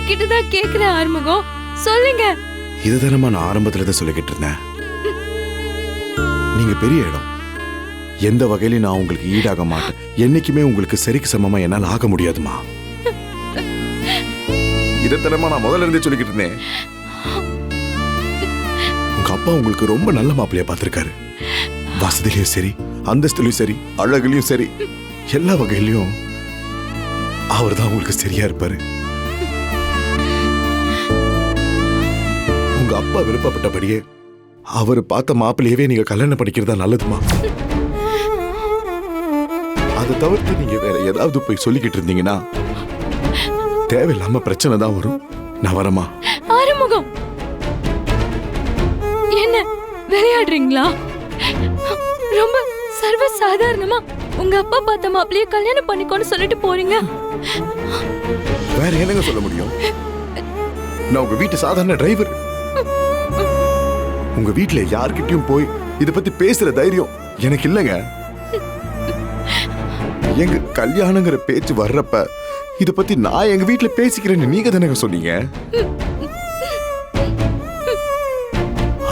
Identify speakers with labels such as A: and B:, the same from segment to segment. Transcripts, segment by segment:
A: உங்ககிட்ட தான் கேக்குறேன் ஆறுமுகம், சொல்லுங்க.
B: இதுதானமா நான் ஆரம்பத்துல தான் சொல்லிக்கிட்டு இருந்தேன். நீங்க பெரிய இடம், எந்த வகையிலும் நான் உங்களுக்கு ஈடாக மாட்டேன். என்னைக்குமே உங்களுக்கு சரிக்கு சமமா என்னால் ஆக முடியாதுமா. இதைத்தனமா நான் முதல்ல இருந்தே சொல்லிக்கிட்டு இருந்தேன். உங்க அப்பா உங்களுக்கு ரொம்ப நல்ல மாப்பிள்ளையா பார்த்திருக்காரு. வசதியிலயும் சரி, அந்தஸ்துலயும் சரி, அழகுலயும் சரி, எல்லா வகையிலையும் அவர் தான் உங்களுக்கு சரியா இருப்பாரு. உங்க அப்பா விருப்பப்பட்டபடியே அவர் பார்த்த மாப்பிள்ளையவே நீங்க கல்யாணம் பண்ணிக்கிறதா நல்லதுமா. அதை தவிர்த்து நீங்க வேற ஏதாவது போய் சொல்லிக்கிட்டு இருந்தீங்கன்னா தேவையில்லாம பிரச்சனை தான் வரும். நான் வரமா?
A: ஆறுமுகம், என்ன விளையாடுறீங்களா? ரொம்ப சர்வ சாதாரணமா உங்க அப்பா பார்த்த மாப்பிள்ளைய கல்யாணம் பண்ணிக்கோன்னு சொல்லிட்டு போறீங்க.
B: வேற என்னங்க சொல்ல முடியும்? நான் உங்க வீட்டு சாதாரண டிரைவர். உங்க வீட்டுல யார்கிட்டயும் போய் இத பத்தி பேசுற தைரியம் எனக்கு இல்லைங்க. எங்க கல்யாணங்கிற பேச்சு வர்றப்ப இத பத்தி நான் எங்க வீட்டுல பேசிக்கிறேன்னு நீங்க தானே சொன்னீங்க.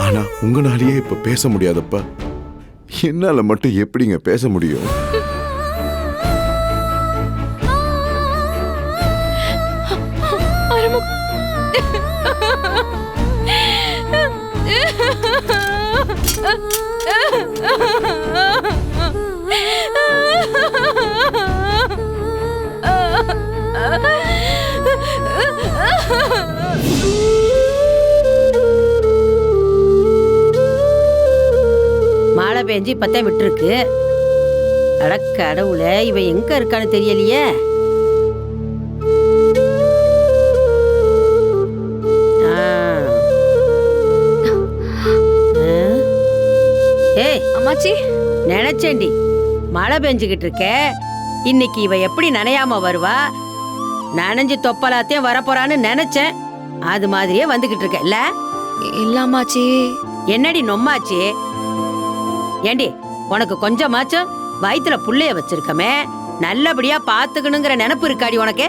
B: ஆனா உங்களாலேயே இப்ப பேச முடியாதப்ப என்னால மட்டும் எப்படிங்க பேச முடியும்?
C: மழை பெஞ்சு இப்பத்தான் விட்டுருக்கு. அடக்கடவுள, இவ எங்க இருக்கான்னு தெரியலையே. ஏய்
A: அம்மாச்சி,
C: நினைச்சேண்டி மழை பெஞ்சுக்கிட்டு இருக்க, இன்னைக்கு இவ எப்படி நனையாம வருவா, நனைஞ்சு தொப்பலாத்தையும் வரப்போறான்னு நினைச்சேன். அது மாதிரியே வந்துகிட்டு இருக்க இல்ல?
A: இல்லாமாச்சி.
C: என்னடி நொம்மாச்சி? ஏண்டி உனக்கு கொஞ்சமாச்சும் வயிற்றுல புள்ளைய வச்சிருக்கமே, நல்லபடியா பாத்துக்கணுங்கிற நினைப்பு இருக்காடி உனக்கு?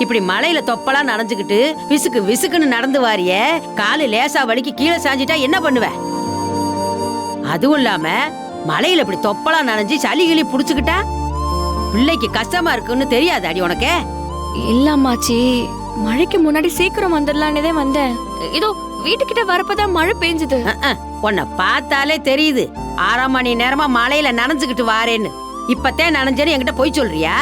C: இப்படி மழையில தொப்பலா நனைஞ்சுக்கிட்டு விசுக்கு விசுக்குன்னு நடந்து வாரிய, காலு லேசா வலிக்கு கீழே சாஞ்சிட்டா என்ன பண்ணுவ? அதுவும் இல்லாம மழையில இப்படி தொப்பலா நனைஞ்சு சளி கிளி புடிச்சுக்கிட்டா பிள்ளைக்கு கஷ்டமா இருக்குன்னு தெரியாது அடி உனக்கு?
A: இல்லாமாச்சி, மழைக்கு முன்னாடி சீக்கிரம் வந்துடலான்னே வந்தேன். இதோ வீட்டுக்கிட்ட வரப்பதான் மழை பெஞ்சது.
C: உன்னை பார்த்தாலே தெரியுது 6 மணி நேரமா மழையில நனைஞ்சுக்கிட்டு வாரேன்னு. இப்பத்தே நனைஞ்சேன்னு என்கிட்ட போய் சொல்றியா?